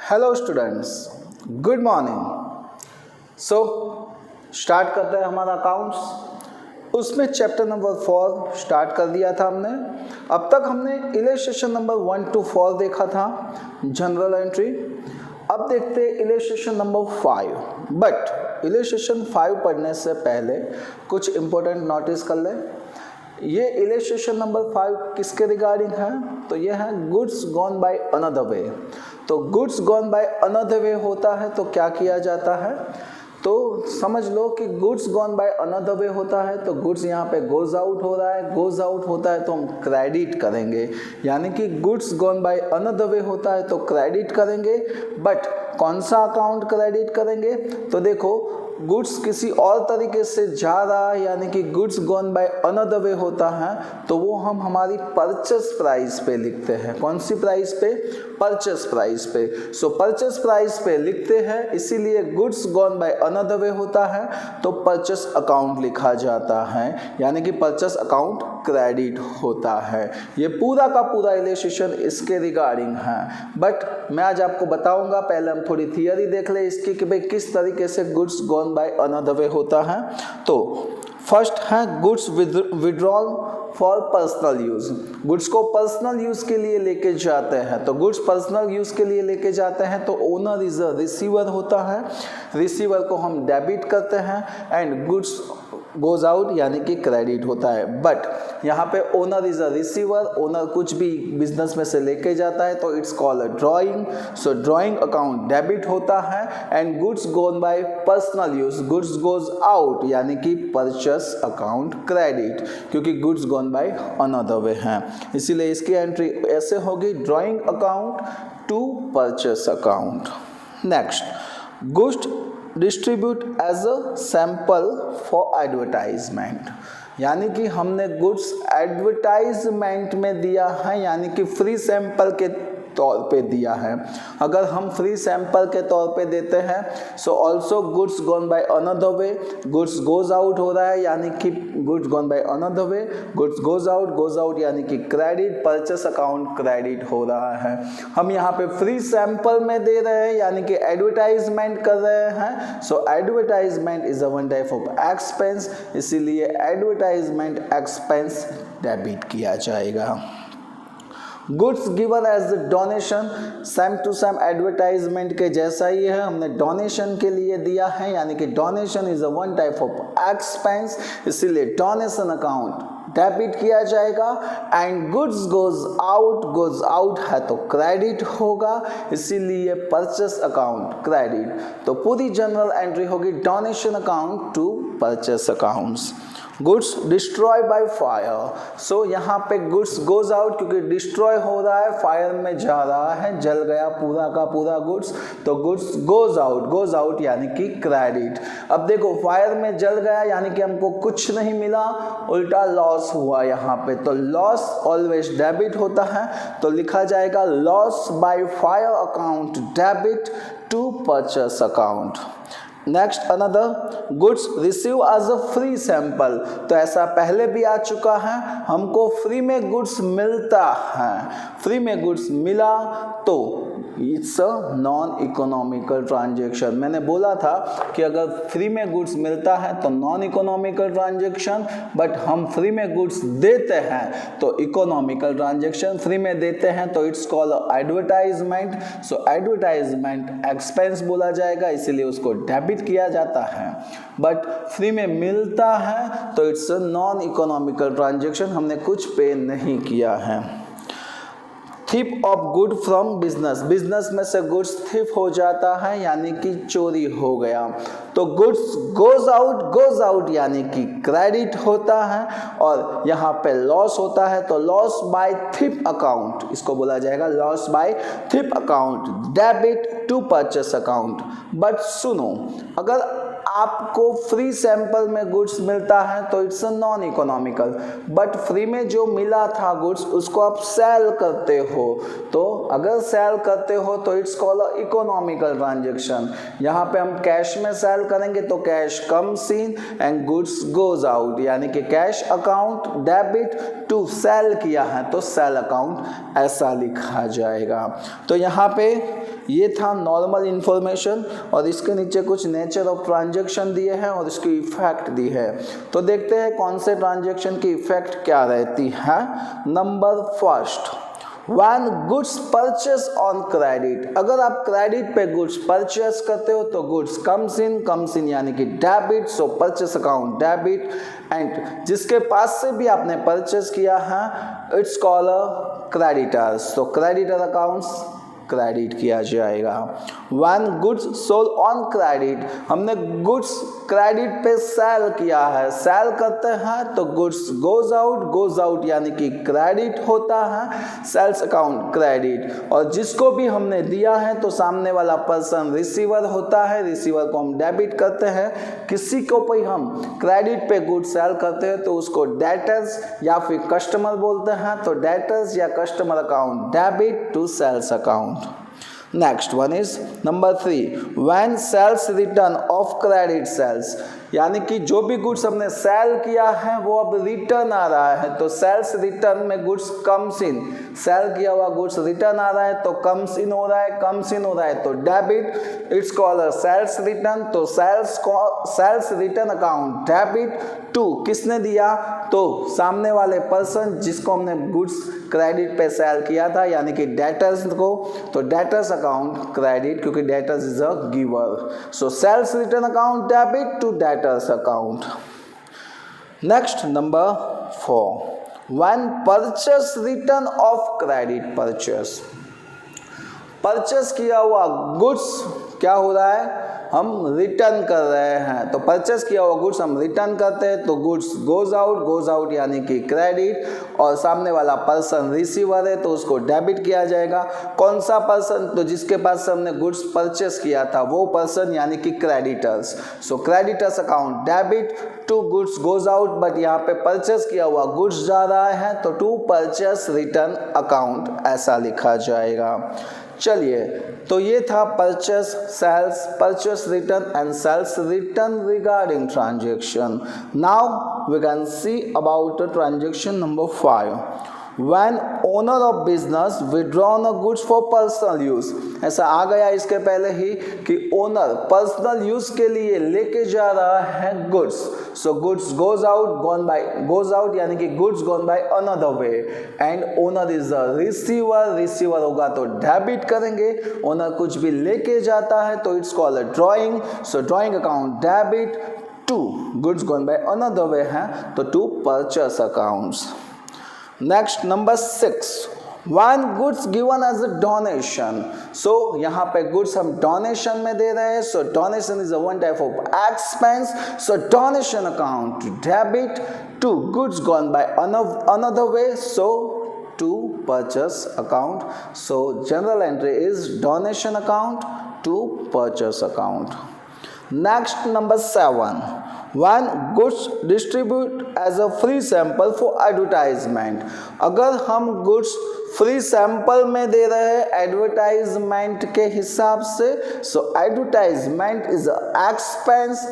Hello students, good morning. So start करते हैं हमारा अकाउंट्स। उसमें चैप्टर नंबर 4 स्टार्ट कर दिया था हमने। अब तक हमने इलस्ट्रेशन नंबर 1 to 4 देखा था, जनरल एंट्री। अब देखते हैं इलस्ट्रेशन नंबर 5। बट इलस्ट्रेशन 5 पढ़ने से पहले कुछ इंपॉर्टेंट नोटिस कर लें। ये इलस्ट्रेशन नंबर 5 किसके रिगार्डिंग है? तो ये है goods gone by another way. तो goods gone by another way होता है तो क्या किया जाता है? तो समझ लो कि goods gone by another way होता है तो गुड्स यहाँ पे गोज आउट हो रहा है, गोज आउट होता है तो हम क्रेडिट करेंगे, यानी कि goods gone by another way होता है तो क्रेडिट करेंगे। बट कौन सा अकाउंट क्रेडिट करेंगे? तो देखो, गुड्स किसी और तरीके से जा रहा है, यानी कि goods gone by another way होता है तो वो हम हमारी परचेस प्राइस पे लिखते हैं। कौन सी प्राइस पे? परचेस प्राइस पे। सो परचेस प्राइस पे लिखते हैं, इसीलिए goods gone by another way होता है तो परचेस अकाउंट लिखा जाता है, यानी कि परचेस अकाउंट क्रेडिट होता है। ये पूरा का पूरा इलस्ट्रेशन इसके रिगार्डिंग है। बट मैं आज आपको बताऊंगा, पहले हम थोड़ी थियरी देख ले इसकी कि भाई किस तरीके से goods gone by another way होता है। तो फर्स्ट है goods withdrawal for personal use. Goods को पर्सनल यूज के लिए लेके जाते हैं, तो गुड्स पर्सनल यूज के लिए लेके जाते हैं तो ओनर इज अ रिसीवर होता है। रिसीवर को हम डेबिट करते हैं एंड गुड्स गोज आउट यानी कि क्रेडिट होता है। बट यहाँ पे owner is a receiver, owner कुछ भी बिजनेस में से लेके जाता है तो it's called a drawing. So drawing account debit होता है and goods gone by personal use, goods goes out यानी कि परचेस अकाउंट क्रेडिट, क्योंकि goods gone by another way हैं, इसीलिए इसकी एंट्री ऐसे होगी, drawing account to purchase account. Next, goods distribute as a sample for advertisement, यानी कि हमने गुड्स एडवर्टाइजमेंट में दिया है, यानी कि फ्री सैंपल के तौर पे दिया है। अगर हम फ्री सैंपल के तौर पे देते हैं so also goods gone by another way, goods goes out हो रहा है यानी कि goods gone by another way, goods goes out यानी कि क्रेडिट, परचेस अकाउंट क्रेडिट हो रहा है। हम यहाँ पे फ्री सैंपल में दे रहे हैं यानी कि एडवर्टाइजमेंट कर रहे हैं। So advertisement is a one type of expense, इसीलिए एडवर्टाइजमेंट एक्सपेंस डेबिट किया जाएगा। Goods given as donation, same to same advertisement के जैसा ही है, हमने डोनेशन के लिए दिया है, यानी कि donation is a one type of expense, इसीलिए डोनेशन अकाउंट डेबिट किया जाएगा। एंड गुड्स गोज आउट है तो क्रेडिट होगा, इसीलिए परचेस अकाउंट क्रेडिट। तो पूरी जनरल एंट्री होगी donation account to purchase accounts. Goods destroy by fire, so यहाँ पे गुड्स गोज आउट क्योंकि डिस्ट्रॉय हो रहा है, फायर में जा रहा है, जल गया पूरा का पूरा गुड्स, तो गुड्स गोज आउट यानी कि क्रेडिट। अब देखो, फायर में जल गया यानी कि हमको कुछ नहीं मिला, उल्टा लॉस हुआ यहाँ पे, तो लॉस ऑलवेज डेबिट होता है, तो लिखा जाएगा loss by fire account debit to purchase account. Next, another goods receive as a free sample, तो ऐसा पहले भी आ चुका है, हमको फ्री में गुड्स मिलता है, फ्री में गुड्स मिला तो it's a non economical transaction. मैंने बोला था कि अगर फ्री में गुड्स मिलता है तो नॉन इकोनॉमिकल ट्रांजेक्शन, बट हम फ्री में गुड्स देते हैं तो इकोनॉमिकल ट्रांजेक्शन। फ्री में देते हैं तो it's called advertisement, so advertisement expense बोला जाएगा, इसीलिए उसको डेबिट किया जाता है। बट फ्री में मिलता है तो it's a non economical transaction, हमने कुछ पे नहीं किया है। Theft of good from business, business में से गुड्स थिप हो जाता है यानी कि चोरी हो गया, तो गुड्स गोज आउट यानी कि क्रेडिट होता है, और यहाँ पे लॉस होता है तो लॉस बाय थिप अकाउंट, इसको बोला जाएगा loss by theft account debit to purchase account. But सुनो, अगर आपको फ्री सैंपल में गुड्स मिलता है तो it's non economical, but free में जो मिला था गुड्स उसको आप सेल करते हो, तो अगर सेल करते हो तो इट्स कॉल्ड इकोनॉमिकल ट्रांजेक्शन। यहाँ पे हम कैश में सेल करेंगे तो cash comes in and goods goes out, यानी कि cash account debit to sale किया है तो सेल अकाउंट ऐसा लिखा जाएगा। तो यहाँ पे ये था नॉर्मल इन्फॉर्मेशन और इसके नीचे कुछ नेचर ऑफ ट्रांजैक्शन दिए हैं और इसकी इफेक्ट दी है। तो देखते हैं कौन से ट्रांजैक्शन की इफेक्ट क्या रहती है। Number first, When goods purchase on credit, अगर आप क्रेडिट पे गुड्स परचेस करते हो तो गुड्स कम्स इन यानी कि debit, so purchase account debit, and जिसके पास से भी आपने परचेस किया है इट्स कॉल्ड अ क्रेडिटर्स, तो क्रेडिटर अकाउंट्स क्रेडिट किया जाएगा। When goods sold on credit, हमने गुड्स क्रेडिट पे सेल किया है, सेल करते हैं तो गुड्स गोज आउट यानी कि क्रेडिट होता है, सेल्स अकाउंट क्रेडिट, और जिसको भी हमने दिया है तो सामने वाला पर्सन रिसीवर होता है, रिसीवर को हम डेबिट करते हैं। किसी को भी हम क्रेडिट पे गुड्स सेल करते हैं तो उसको डेटर्स या फिर कस्टमर बोलते हैं, तो डेटर्स या customer account debit to sales account. Next one is number 3, when sales return of credit sales, यानी कि जो भी गुड्स हमने सेल किया है वो अब रिटर्न आ रहा है, तो सेल्स रिटर्न में गुड्स कम्स इन, सेल किया हुआ गुड्स रिटर्न आ रहा है तो कम्स इन हो रहा है तो debit, it's called sales return, तो sales return account debit to किसने दिया, तो सामने वाले पर्सन जिसको हमने गुड्स क्रेडिट पे सेल किया था यानी कि डेटर्स को, तो डेटर्स अकाउंट क्रेडिट क्योंकि debtors is a giver, so sales return account debit to debtors account. Next number 4, when purchase return of credit purchase, purchase किया हुआ गुड्स क्या हो रहा है, हम रिटर्न कर रहे हैं, तो परचेस किया हुआ गुड्स हम रिटर्न करते हैं तो गुड्स गोज आउट यानी कि क्रेडिट, और सामने वाला पर्सन रिसीवर है तो उसको डेबिट किया जाएगा। कौन सा पर्सन, तो जिसके पास हमने गुड्स परचेस किया था वो पर्सन यानी कि creditors, so creditors account debit to goods goes out, but यहाँ पे परचेस किया हुआ गुड्स जा रहा है तो टू परचेस रिटर्न अकाउंट ऐसा लिखा जाएगा। चलिए, तो ये था purchase sales, purchase return and sales return regarding transaction. Now we can see about transaction number 5, when owner of business withdrawn goods for personal use, ऐसा आ गया इसके पहले ही कि ओनर पर्सनल यूज के लिए लेके जा रहा है goods, so goods goes out यानी कि goods gone by another way, and owner is a receiver होगा तो डेबिट करेंगे, ओनर कुछ भी लेके जाता है तो it's called a drawing, so drawing account debit to goods gone by another way है तो to purchase accounts. Next number 6, one goods given as a donation, so यहाँ पे गुड्स हम डोनेशन में दे रहे हैं, so donation is a one type of expense, so donation account debit to goods gone by another way, so to purchase account, so journal entry is donation account to purchase account. Next number 7, when goods distribute as a free sample for advertisement, अगर हम goods free sample में दे रहे हैं advertisement के हिसाब से, सो advertisement is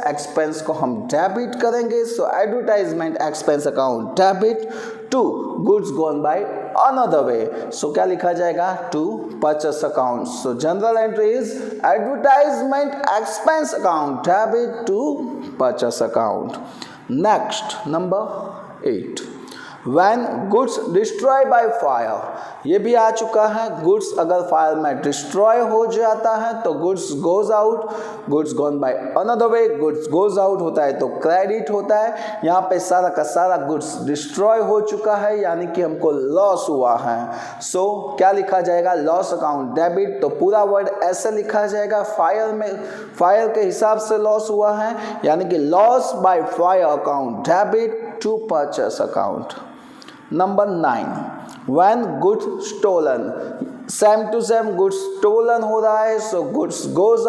expense को हम डेबिट करेंगे, so advertisement expense account debit to goods gone by another way, so क्या लिखा जाएगा, to purchase account, so journal entry is advertisement expense account debit to purchase account. Next number 8, when goods destroy by fire, ये भी आ चुका है, goods अगर fire में destroy हो जाता है तो goods goes out, goods gone by another way, goods goes out होता है तो क्रेडिट होता है। यहाँ पे सारा का सारा गुड्स डिस्ट्रॉय हो चुका है यानी कि हमको लॉस हुआ है, सो क्या लिखा जाएगा, लॉस अकाउंट डेबिट, तो पूरा वर्ड ऐसे लिखा जाएगा, फायर के हिसाब से लॉस हुआ है यानी कि loss by fire account debit to purchase account. Number 9, when goods stolen, same to same goods stolen हो रहा है, सो गुड्स गोज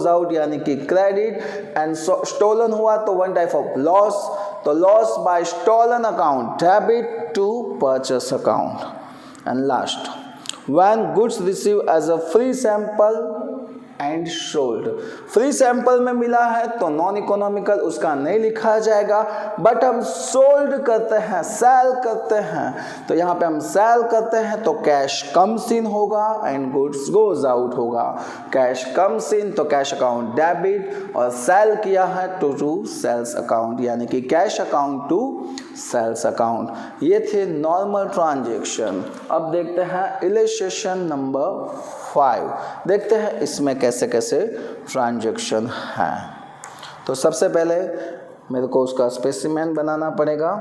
आउट यानी कि क्रेडिट, एंड स्टोलन हुआ तो वन टाइप ऑफ लॉस, तो loss by stolen account debit to purchase account. And last, when goods receive as a free sample and sold. Free sample में मिला है तो non economical उसका नहीं लिखा जाएगा, बट हम सोल्ड करते हैं, सेल करते हैं, तो यहाँ पे हम सेल करते हैं तो कैश कम्स इन होगा एंड गुड्स गोज आउट होगा। कैश कम्स इन तो कैश अकाउंट डेबिट, और सेल किया है टू सेल्स अकाउंट, यानी कि cash account to sales account. ये थे नॉर्मल ट्रांजैक्शन। अब देखते हैं इलस्ट्रेशन नंबर 5, देखते हैं इसमें कैसे कैसे ट्रांजैक्शन हैं। तो सबसे पहले मेरे को उसका स्पेसिमेन बनाना पड़ेगा।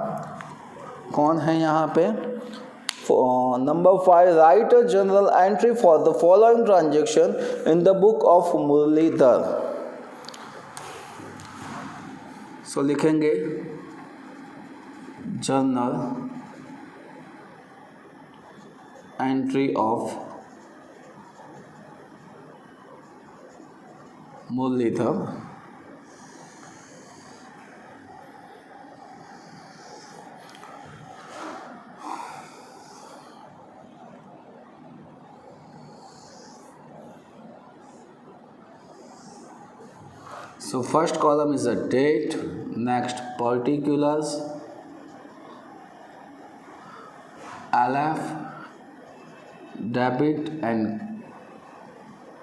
कौन है यहाँ पे? Number 5, write a journal entry for the following transaction in the book of Muralidhar. So लिखेंगे journal entry of Muralidhar So first column is a date, next particulars, LF, debit and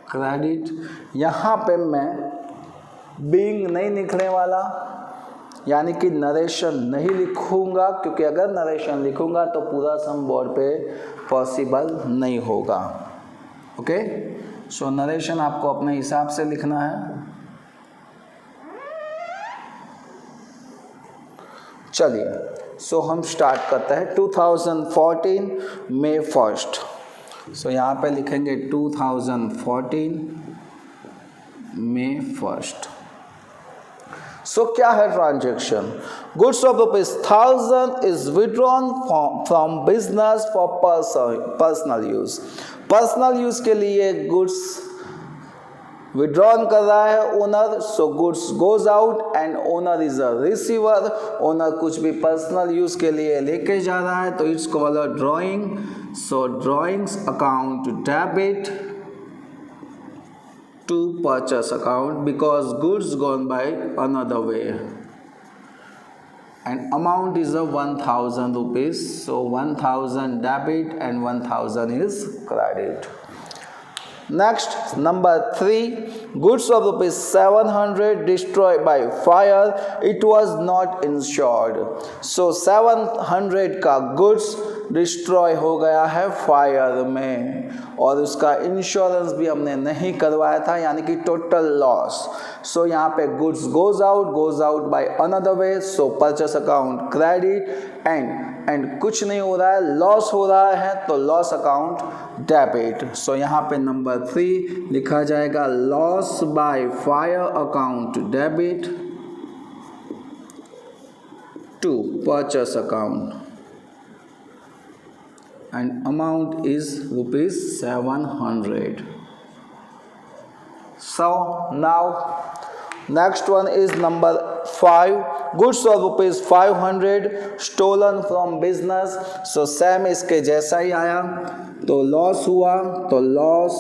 credit। यहाँ पे मैं being नहीं लिखने वाला, यानी कि नरेशन नहीं लिखूंगा, क्योंकि अगर नरेशन लिखूंगा तो पूरा सम बोर्ड पे पॉसिबल नहीं होगा। ओके, सो नरेशन आपको अपने हिसाब से लिखना है। चलिए, सो हम स्टार्ट करते हैं 2014 May 1st। सो यहाँ पे लिखेंगे 2014 May 1st। सो क्या है transaction? Goods of ₹1000 is withdrawn from business for personal use. Personal use के लिए गुड्स विड्रॉन कर रहा है owner, so goods goes out and owner is a receiver. Owner कुछ भी पर्सनल यूज के लिए लेके जा रहा है तो it's called a drawing. So drawings account debit to purchase account because goods gone by another way and amount is of 1000 rupees, so 1000 debit and 1000 is credit. Next, number 3, goods of ₹700 destroyed by fire, it was not insured। so 700 का goods destroy हो गया है fire में, और उसका insurance भी हमने नहीं करवाया था, यानी कि टोटल लॉस। सो यहाँ पे goods goes out by another way, so purchase account credit and कुछ नहीं हो रहा है, लॉस हो रहा है तो लॉस अकाउंट डेबिट। सो यहाँ पे नंबर 3 लिखा जाएगा loss by fire account debit to purchase account and amount is ₹700। so now next one is number 5, goods of ₹500 stolen from business। so same इसके जैसा ही आया, तो लॉस हुआ तो लॉस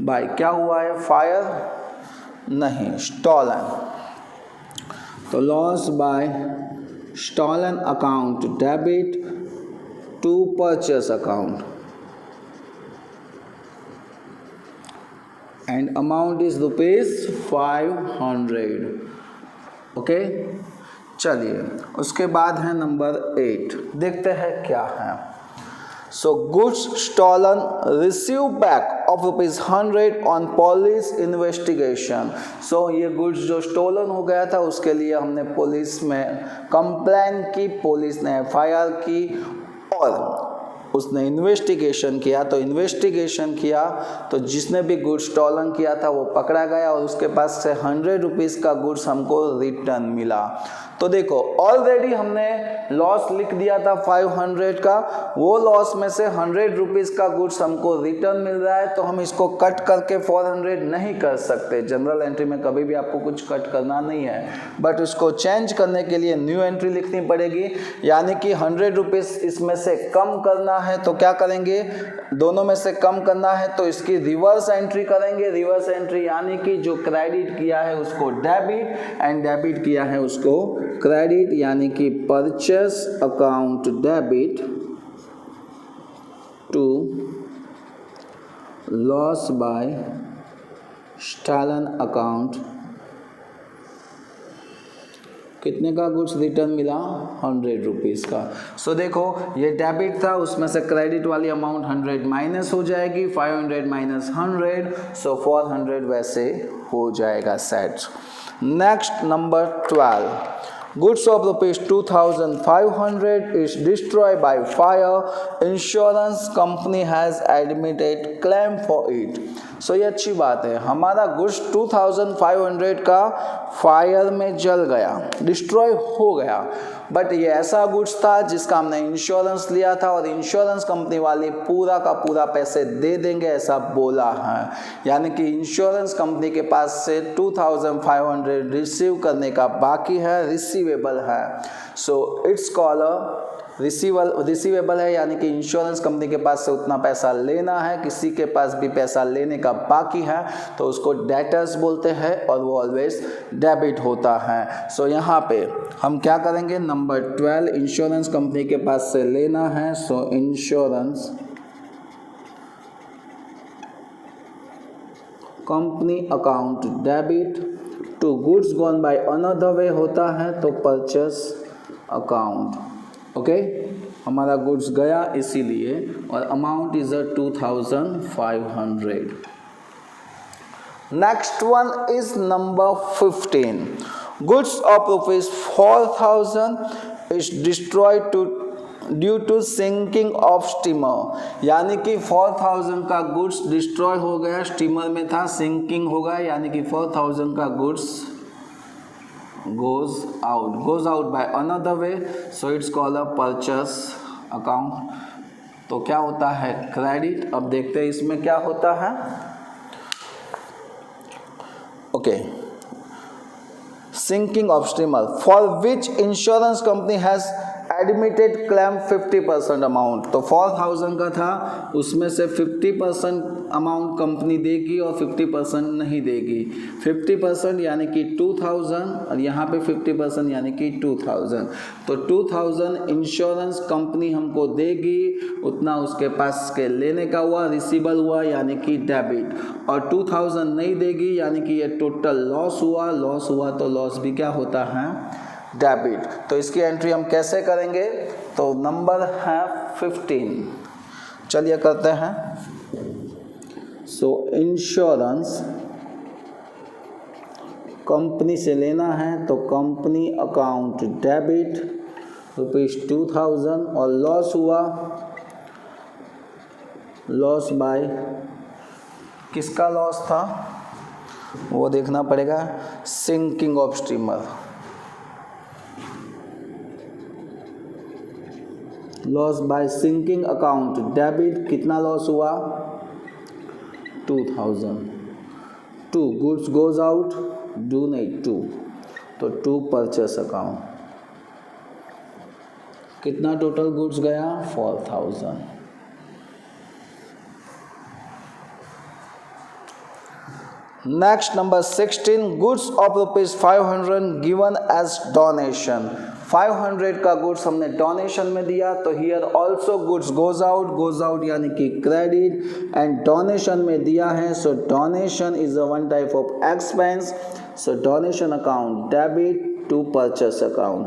बाय क्या हुआ है? फायर नहीं, स्टॉलन। तो loss by stolen account debit to purchase account and amount is ₹500। Okay, चलिए उसके बाद है नंबर 8, देखते हैं क्या है। So goods stolen receive back of ₹100 on police investigation. So ये गुड्स जो स्टोलन हो गया था उसके लिए हमने पुलिस में कंप्लेन की, पुलिस ने FIR की और उसने इन्वेस्टिगेशन किया। तो इन्वेस्टिगेशन किया तो जिसने भी गुड्स स्टॉलन किया था वो पकड़ा गया और उसके पास से ₹100 का गुड्स हमको रिटर्न मिला। तो देखो ऑलरेडी हमने लॉस लिख दिया था 500 का, वो लॉस में से ₹100 का गुड्स हमको रिटर्न मिल रहा है, तो हम इसको कट करके 400 नहीं कर सकते। जनरल एंट्री में कभी भी आपको कुछ कट करना नहीं है, बट उसको चेंज करने के लिए न्यू एंट्री लिखनी पड़ेगी, यानी कि ₹100 इसमें से कम करना है तो क्या करेंगे, दोनों में से कम करना है तो इसकी रिवर्स एंट्री करेंगे। रिवर्स एंट्री यानी कि जो क्रेडिट किया है उसको डेबिट एंड डेबिट किया है उसको क्रेडिट, यानी कि purchase account debit to loss by stolen account. कितने का गुड्स रिटर्न मिला, 100 रुपीज़ का। सो देखो ये डेबिट था, उसमें से क्रेडिट वाली अमाउंट 100 माइनस हो जाएगी, 500 माइनस 100, सो 400 वैसे हो जाएगा set. Next number 12, goods of rupees 2500 is destroyed by fire, insurance company has admitted claim for it। सो ये अच्छी बात है, हमारा गुड्स 2500 का फायर में जल गया, डिस्ट्रॉय हो गया, बट ये ऐसा गुड्स था जिसका हमने इंश्योरेंस लिया था और इंश्योरेंस कंपनी वाले पूरा का पूरा पैसे दे देंगे ऐसा बोला है, यानी कि इंश्योरेंस कंपनी के पास से 2500 रिसीव करने का बाकी है, रिसीवेबल है। सो इट्स कॉल्ड रिसीवेबल है, यानी कि इंश्योरेंस कंपनी के पास से उतना पैसा लेना है, किसी के पास भी पैसा लेने का बाकी है तो उसको डेटर्स बोलते हैं और वो ऑलवेज डेबिट होता है। सो यहाँ पे हम क्या करेंगे, नंबर 12 इंश्योरेंस कंपनी के पास से लेना है, so insurance company account debit to goods gone by another way होता है तो परचेस अकाउंट। ओके, हमारा गुड्स गया इसीलिए, और amount is 2500। Next one is number 15, goods of rupees 4000 is destroyed to due to sinking of steamer, यानी कि 4000 का गुड्स डिस्ट्रॉय हो गया, स्टीमर में था, सिंकिंग हो गया, यानी कि 4000 का goods goes out by another way, so it's called a purchase account। तो क्या होता है, क्रेडिट। अब देखते हैं इसमें क्या होता है। Okay, sinking of steamer for which insurance company has admitted claim 50% amount. तो 4000 का था, उसमें से 50% अमाउंट कंपनी देगी और 50% नहीं देगी। 50% यानी कि 2000 और यहाँ पे 50% यानी कि 2000। तो 2000 इंश्योरेंस कंपनी हमको देगी, उतना उसके पास के लेने का हुआ, रिसीवेबल हुआ यानी कि डेबिट, और 2000 नहीं देगी यानी कि ये टोटल लॉस हुआ। लॉस हुआ तो लॉस भी क्या होता है, डेबिट। तो इसकी एंट्री हम कैसे करेंगे, तो नंबर है 15, चलिए करते हैं। सो इंश्योरेंस कंपनी से लेना है तो कंपनी अकाउंट डेबिट ₹2000, और लॉस हुआ, लॉस बाय, किसका लॉस था वो देखना पड़ेगा, sinking of steamer. Loss by sinking account debit, कितना लॉस हुआ, 2000। 2 गुड्स गोज आउट, डू नहीं 2, तो 2 परचेस अकाउंट, कितना टोटल गुड्स गया, 4000। Next number 16, goods of ₹500 given as donation. 500 का गुड्स हमने डोनेशन में दिया, तो here also goods goes out यानी कि क्रेडिट, एंड डोनेशन में दिया है, so donation is a one type of expense, so donation account debit to purchase account.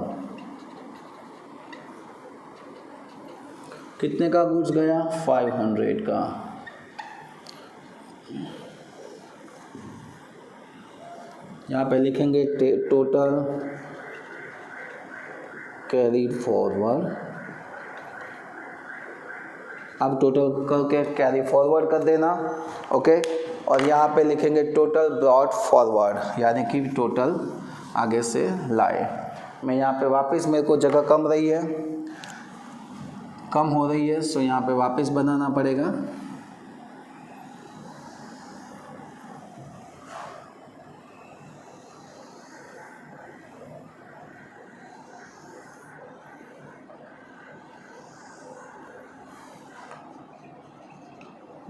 कितने का गुड्स गया, 500 का। यहाँ पे लिखेंगे टोटल कैरी फॉरवर्ड। अब टोटल करके कैरी फॉरवर्ड कर देना, ओके। और यहाँ पे लिखेंगे टोटल ब्रॉट फॉरवर्ड, यानी कि टोटल आगे से लाए। मैं यहाँ पे वापस, मेरे को जगह कम हो रही है, सो यहाँ पे वापस बनाना पड़ेगा।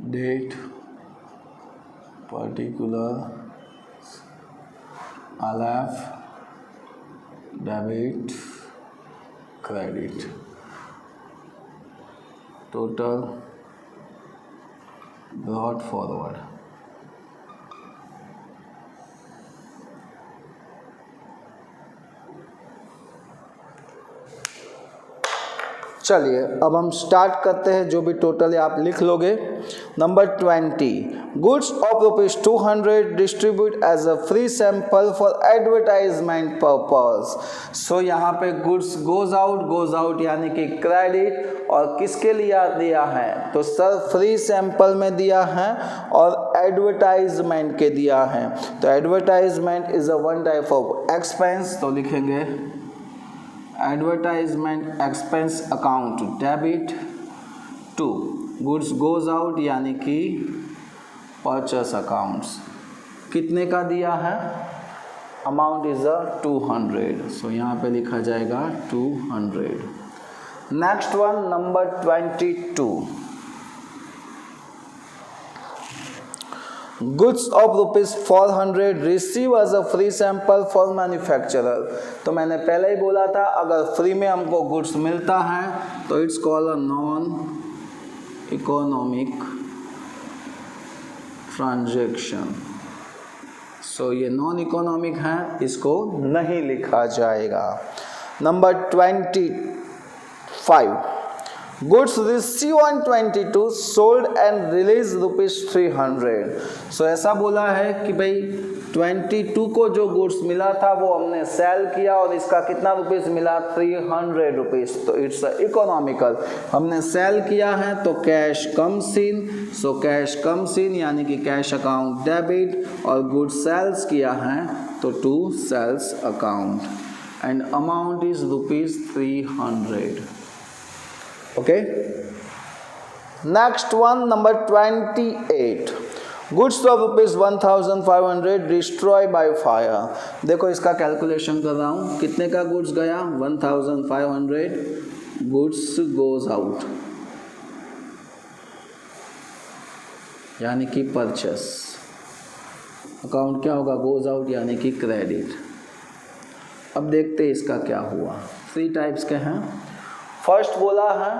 Date particular LF debit credit total brought forward. चलिए अब हम स्टार्ट करते हैं, जो भी टोटल है आप लिख लोगे। Number 20, goods of ₹200 distribute as a free sample for advertisement purpose. So यहाँ पे गुड्स गोज आउट यानी कि क्रेडिट, और किसके लिए दिया है? तो सर फ्री सैंपल में दिया है और एडवर्टाइजमेंट के दिया है। तो advertisement is a one type of expense, तो लिखेंगे advertisement expense account debit to goods goes out यानी कि परचेस अकाउंट्स। कितने का दिया है? अमाउंट इज अ 200, सो यहाँ पे लिखा जाएगा 200। Next one number 22, goods of ₹400 receive as a free sample for manufacturer. तो मैंने पहले ही बोला था अगर फ्री में हमको गुड्स मिलता है तो it's called a non economic transaction. So ये नॉन इकोनॉमिक है, इसको नहीं लिखा जाएगा। Number 25, goods receive on 22 sold and release ₹300। So ऐसा बोला है कि भाई 22 को जो गुड्स मिला था वो हमने सेल किया और इसका कितना रुपीस मिला? 300 रुपीस। तो इट्स इकोनॉमिकल। हमने सेल किया है तो cash comes in, so cash comes in यानी कि कैश अकाउंट डेबिट, और गुड्स सेल्स किया है तो to sales account, and amount is ₹300। Okay, next one number 28, goods of ₹1,500 destroy by fire। देखो इसका कैलकुलेशन कर रहा हूँ, कितने का गुड्स गया? 1,500 गुड्स गोज आउट यानी कि परचेस अकाउंट क्या होगा? गोज आउट यानी कि क्रेडिट। अब देखते हैं इसका क्या हुआ। 3 टाइप्स के हैं। फर्स्ट बोला है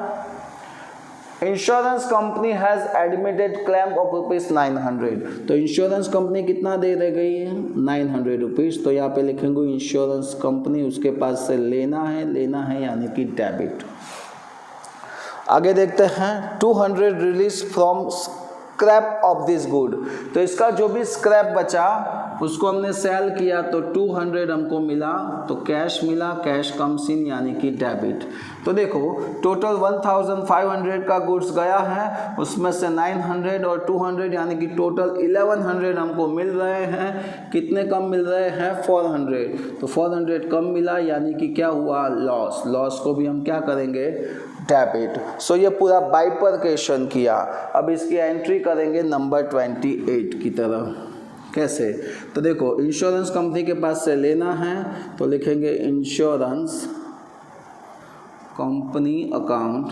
insurance company has admitted claim of ₹900। तो इंश्योरेंस कंपनी कितना दे गई है? 900 रुपीज़। तो यहाँ पे लिखेंगे इंश्योरेंस कंपनी उसके पास से लेना है यानी कि डेबिट। आगे देखते हैं 200 release from scrap of this good. तो इसका जो भी स्क्रैप बचा उसको हमने सेल किया तो 200 हमको मिला, तो कैश मिला, कैश कम्स इन यानी कि डेबिट। तो देखो टोटल 1,500 का गुड्स गया है, उसमें से 900 और 200 यानी कि टोटल 1100 हमको मिल रहे हैं। कितने कम मिल रहे हैं? 400। तो 400 कम मिला यानी कि क्या हुआ? लॉस। लॉस को भी हम क्या करेंगे? डेबिट। सो ये पूरा बाइफरकेशन किया। अब इसकी एंट्री करेंगे नंबर 28 की तरह। कैसे? तो देखो इंश्योरेंस कंपनी के पास से लेना है तो लिखेंगे इंश्योरेंस कंपनी अकाउंट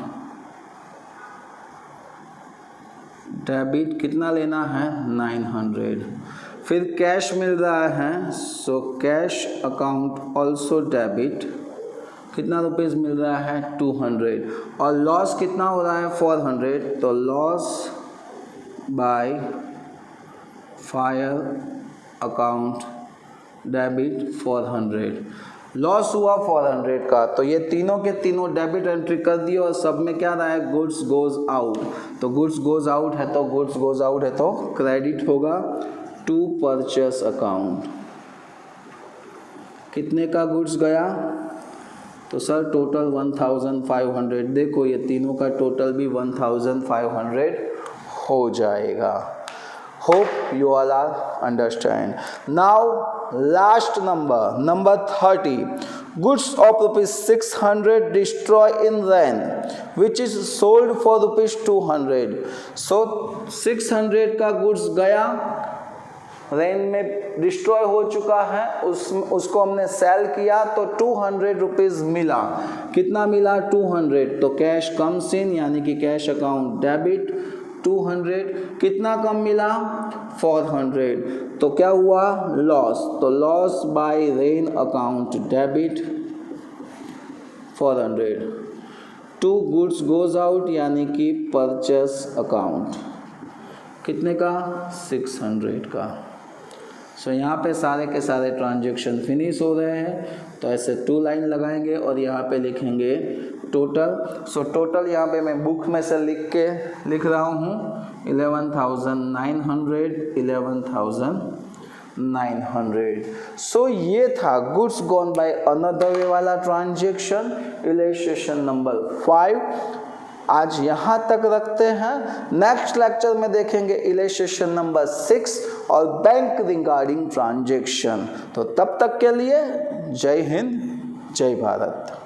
डेबिट। कितना लेना है? 900। फिर कैश मिल रहा है so cash account also debit. कितना रुपीज़ मिल रहा है? 200। और लॉस कितना हो रहा है? 400। तो loss by fire account debit 400। Loss हुआ 400 का, तो ये तीनों के तीनों डेबिट एंट्री कर दिए और सब में क्या रहा है? Goods goes out. तो गुड्स गोज आउट है तो गुड्स गोज आउट है तो क्रेडिट होगा टू परचेस अकाउंट। कितने का गुड्स गया? तो सर टोटल 1,500। देखो ये तीनों का टोटल भी 1,500 हो जाएगा। Hope you all are understand. Now last number 30, goods of ₹600 destroy in rain which is sold for ₹200। So 600 का गुड्स गया, रेन में डिस्ट्रॉय हो चुका है, उसको हमने सेल किया तो 200 रुपीज़ मिला। कितना मिला? 200। तो कैश कम्स इन यानी कि कैश अकाउंट डेबिट, 200, कितना कम मिला 400, तो क्या हुआ लॉस, तो loss bye rain account debit 400, 2 goods goes out यानी कि परचेस अकाउंट कितने का 600 का। सो यहाँ पे सारे के सारे ट्रांजैक्शन फिनिश हो रहे हैं, तो ऐसे 2 लाइन लगाएंगे और यहाँ पे लिखेंगे टोटल। सो टोटल यहाँ पे मैं बुक में से लिख रहा हूँ 11,900। सो ये था गुड्स गॉन बाय अनदर वे वाला ट्रांजैक्शन, इलस्ट्रेशन नंबर 5। आज यहाँ तक रखते हैं, नेक्स्ट लेक्चर में देखेंगे इलस्ट्रेशन नंबर 6 और बैंक रिगार्डिंग ट्रांजैक्शन। तो तब तक के लिए जय हिंद, जय भारत।